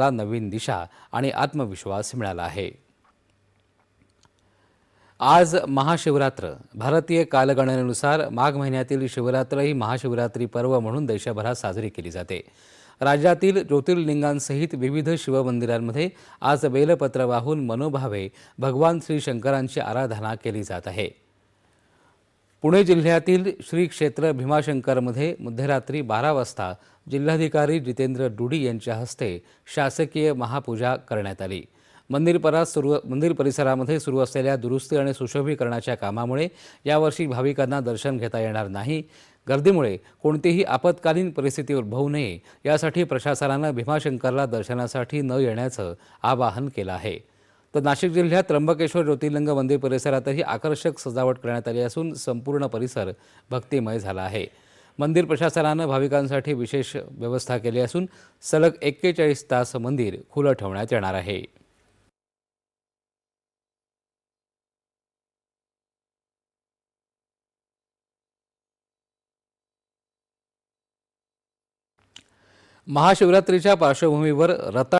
नवीन दिशा आणि आत्मविश्वास मिळाला आहे। आज महाशिवरात्र। भारतीय कालगणनेनुसार माघ महिन्यातील शिवरात्र ही महाशिवरात्री पर्व म्हणून देशभरात साजरी केली जाते। राज्यातील ज्योतिर्लिंगांसहित विविध शिवमंदिरांमध्ये आज बेलपत्र वाहून मनोभावे भगवान श्री शंकरांची आराधना केली जात आहे। पुणे जिल्ह्यातील श्री क्षेत्र भीमाशंकरमध्ये मध्यरात्री 12 वाजता जिल्हाधिकारी जितेंद्र डुडी यांच्या हस्ते शासकीय महापूजा करण्यात आली। मंदिर परिसरामध्ये सुरू असलेल्या दुरुस्ती आणि सुशोभीकरणाच्या कामामुळे यावर्षी भाविकांना दर्शन घेता येणार नाही। गर्दीमुळे कोणतीही आपत्कालीन परिस्थिती उद्भवू नये यासाठी प्रशासनाने भीमाशंकरला दर्शनासाठी न येण्याचं आवाहन केलं आहे। तर नाशिक जिल्ह्यात त्र्यंबकेश्वर ज्योतिर्लिंग मंदिर परिसरातही आकर्षक सजावट करण्यात आली असून संपूर्ण परिसर भक्तिमय झाला आहे। मंदिर प्रशासनाने भाविकांसाठी विशेष व्यवस्था केली असून सलग 41 तास मंदिर खुलं ठेवण्यात येणार आहे। महाशिवरात्रीच्या पार्श्वभूमीवर